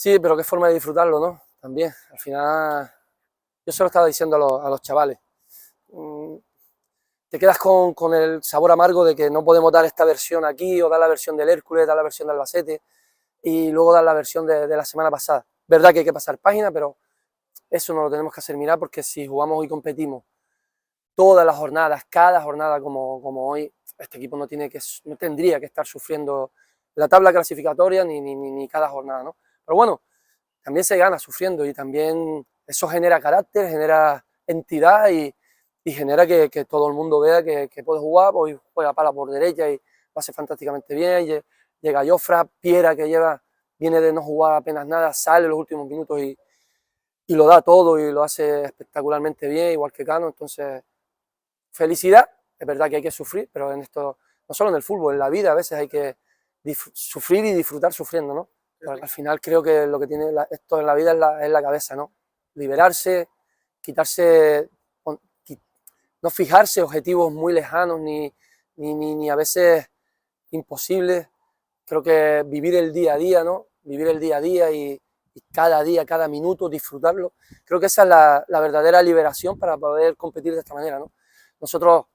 Sí, pero qué forma de disfrutarlo, ¿no? También, al final, yo se lo estaba diciendo a los chavales. Mm, Te quedas con el sabor amargo de que no podemos dar esta versión aquí, o dar la versión del Hércules, dar la versión del Albacete, y luego dar la versión de la semana pasada. Verdad que hay que pasar página, pero eso no lo tenemos que hacer mirar, porque si jugamos y competimos todas las jornadas, cada jornada como hoy, este equipo no tendría que estar sufriendo la tabla clasificatoria ni cada jornada, ¿no? Pero bueno, también se gana sufriendo, y también eso genera carácter, genera entidad, y genera que todo el mundo vea que puede jugar. Hoy juega Pala por derecha y lo hace fantásticamente bien. Llega Jofra, Piera, que viene de no jugar apenas nada, sale en los últimos minutos y lo da todo y lo hace espectacularmente bien, igual que Cano. Entonces, felicidad. Es verdad que hay que sufrir, pero en esto, no solo en el fútbol, en la vida a veces hay que sufrir y disfrutar sufriendo, ¿no? Pero al final creo que lo que tiene esto en la vida es la cabeza, ¿no? Liberarse, quitarse, no fijarse objetivos muy lejanos ni a veces imposibles. Creo que vivir el día a día, ¿no? Vivir el día a y cada día, cada minuto, disfrutarlo. Creo que esa es la verdadera liberación para poder competir de esta manera, ¿no? Nosotros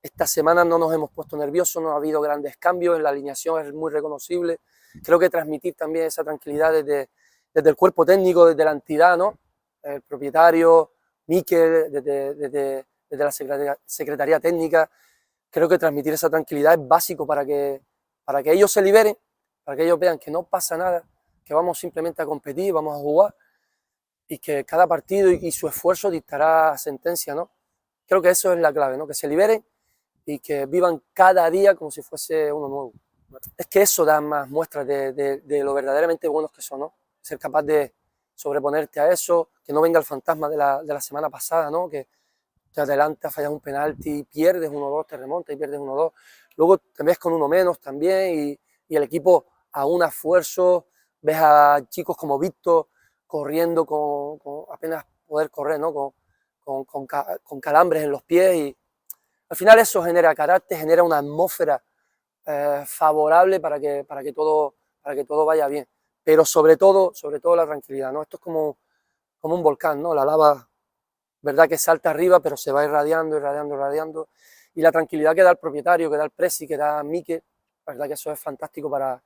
esta semana no nos hemos puesto nerviosos, no ha habido grandes cambios, en la alineación es muy reconocible. Creo que transmitir también esa tranquilidad desde el cuerpo técnico, desde la entidad, ¿no? El propietario, Mikel, desde la Secretaría Técnica. Creo que transmitir esa tranquilidad es básico para que ellos se liberen, para que ellos vean que no pasa nada, que vamos simplemente a competir, vamos a jugar, y que cada partido y su esfuerzo dictará sentencia, ¿no? Creo que eso es la clave, ¿no? Que se liberen y que vivan cada día como si fuese uno nuevo. Es que eso da más muestras de lo verdaderamente buenos que son, ¿no? Ser capaz de sobreponerte a eso, que no venga el fantasma de la semana pasada, ¿no? Que te adelantas, fallas un penalti, pierdes 1-2, te remontas y pierdes 1-2. Luego te ves con uno menos también, y el equipo aúna esfuerzos. Ves a chicos como Víctor corriendo con apenas poder correr, ¿no? Con calambres en los pies, y al final eso genera carácter, genera una atmósfera favorable para que todo vaya bien. Pero sobre todo la tranquilidad, ¿no? Esto es como un volcán, ¿no? La lava, verdad que salta arriba, pero se va irradiando, irradiando, irradiando. Y la tranquilidad que da el propietario, que da el Presi, que da Mikel, la verdad que eso es fantástico para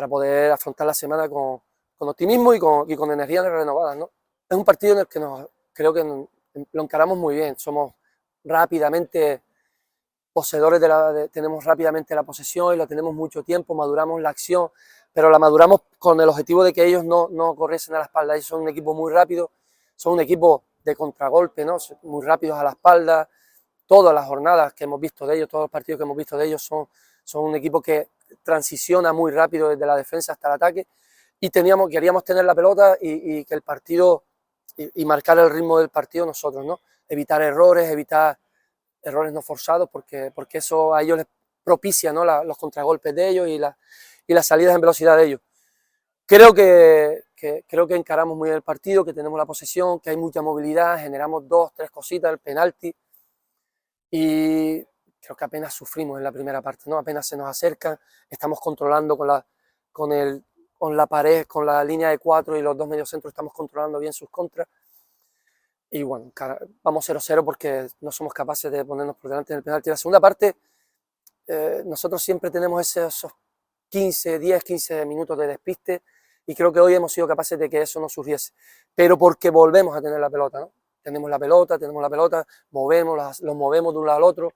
poder afrontar la semana con optimismo y con energías renovadas, ¿no? Es un partido en el que creo que lo encaramos muy bien. Somos rápidamente poseedores tenemos rápidamente la posesión y la tenemos mucho tiempo, maduramos la acción, pero la maduramos con el objetivo de que ellos no corriesen a la espalda. Ellos son un equipo muy rápido, son un equipo de contragolpe, ¿no? Muy rápidos a la espalda. Todas las jornadas que hemos visto de ellos, todos los partidos que hemos visto de ellos son un equipo que transiciona muy rápido desde la defensa hasta el ataque, y queríamos tener la pelota y que el partido y marcar el ritmo del partido nosotros, ¿no? Evitar errores no forzados, porque eso a ellos les propicia, ¿no? Los contragolpes de ellos y las salidas en velocidad de ellos. Creo que encaramos muy bien el partido, que tenemos la posesión, que hay mucha movilidad, generamos 2, 3 cositas, el penalti, y creo que apenas sufrimos en la primera parte, ¿no? Apenas se nos acercan, estamos controlando con la pared, con la línea de 4 y los 2 mediocentros, estamos controlando bien sus contras. Y bueno, vamos 0-0 porque no somos capaces de ponernos por delante en el penalti. La segunda parte, nosotros siempre tenemos esos 10-15 minutos de despiste, y creo que hoy hemos sido capaces de que eso no surgiese, pero porque volvemos a tener la pelota, ¿no? Tenemos la pelota, los movemos de un lado al otro,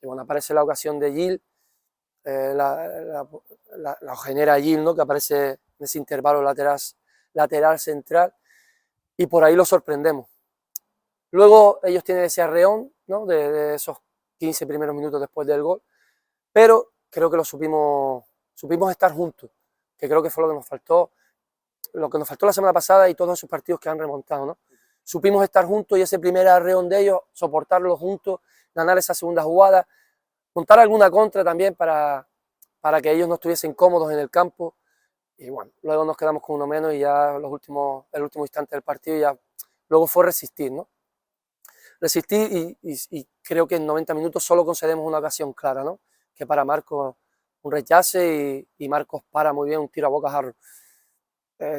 y bueno, aparece la ocasión de Gil, la genera Gil, ¿no? Que aparece en ese intervalo lateral central, y por ahí lo sorprendemos. Luego ellos tienen ese arreón, ¿no? de esos 15 primeros minutos después del gol, pero creo que supimos estar juntos, que creo que fue lo que nos faltó la semana pasada y todos esos partidos que han remontado, ¿no? Supimos estar juntos, y ese primer arreón de ellos, soportarlo juntos, ganar esa segunda jugada, montar alguna contra también para que ellos no estuviesen cómodos en el campo, y bueno, luego nos quedamos con uno menos, y ya el último instante del partido ya luego fue resistir, ¿no? Resistir, y creo que en 90 minutos solo concedemos una ocasión clara, ¿no? Que para Marcos un rechace, y Marcos para muy bien un tiro a bocajarro.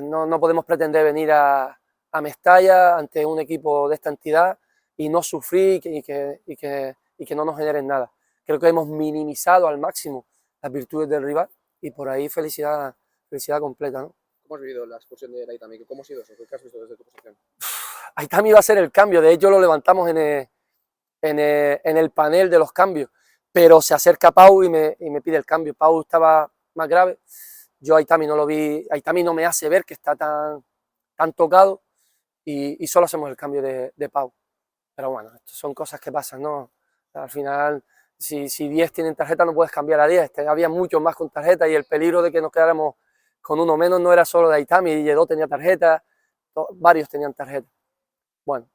No podemos pretender venir a Mestalla ante un equipo de esta entidad y no sufrir y que no nos generen nada. Creo que hemos minimizado al máximo las virtudes del rival y por ahí felicidad completa, ¿no? ¿Cómo has vivido la expulsión de Aitami? ¿Cómo ha sido eso? ¿Qué has visto desde tu posición? Aitami iba a ser el cambio, de hecho lo levantamos en el panel de los cambios, pero se acerca Pau y me pide el cambio. Pau estaba más grave, yo a Aitami no lo vi, Aitami no me hace ver que está tan tocado y solo hacemos el cambio de Pau. Pero bueno, esto son cosas que pasan, ¿no? Al final, si 10 tienen tarjeta no puedes cambiar a 10, había muchos más con tarjeta y el peligro de que nos quedáramos con uno menos no era solo de Aitami, Lledó tenía tarjeta, varios tenían tarjeta. Bueno,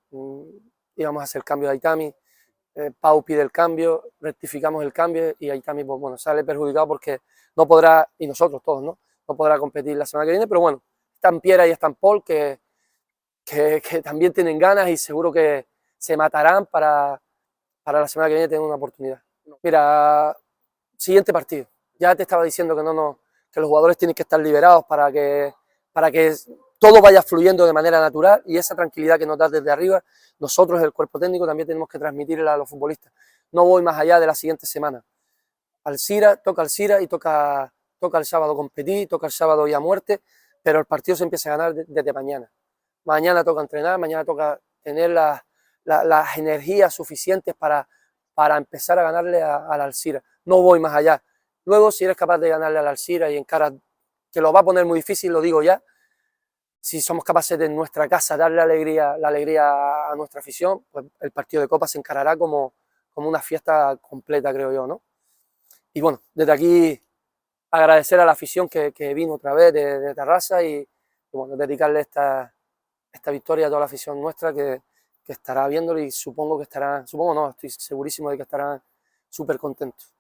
íbamos a hacer el cambio de Aitami, Pau pide el cambio, rectificamos el cambio y Aitami, pues bueno, sale perjudicado porque no podrá, y nosotros todos, ¿no? No podrá competir la semana que viene, pero bueno, están Piera y están Paul que también tienen ganas y seguro que se matarán para la semana que viene tener una oportunidad. Mira, siguiente partido. Ya te estaba diciendo que los jugadores tienen que estar liberados para que todo vaya fluyendo de manera natural y esa tranquilidad que nos da desde arriba, nosotros, el cuerpo técnico, también tenemos que transmitirla a los futbolistas. No voy más allá de la siguiente semana. Toca Alcira y toca el sábado competir, toca el sábado y a muerte, pero el partido se empieza a ganar desde mañana. Mañana toca entrenar, mañana toca tener las energías suficientes para empezar a ganarle a la Alcira. No voy más allá. Luego, si eres capaz de ganarle a la Alcira y encaras, que lo va a poner muy difícil, lo digo ya, si somos capaces de en nuestra casa darle la alegría a nuestra afición, pues el partido de Copa se encarará como una fiesta completa, creo yo, ¿no? Y bueno, desde aquí agradecer a la afición que vino otra vez de Tarrasa y bueno, dedicarle esta victoria a toda la afición nuestra que estará viéndolo y supongo no, estoy segurísimo de que estarán súper contentos.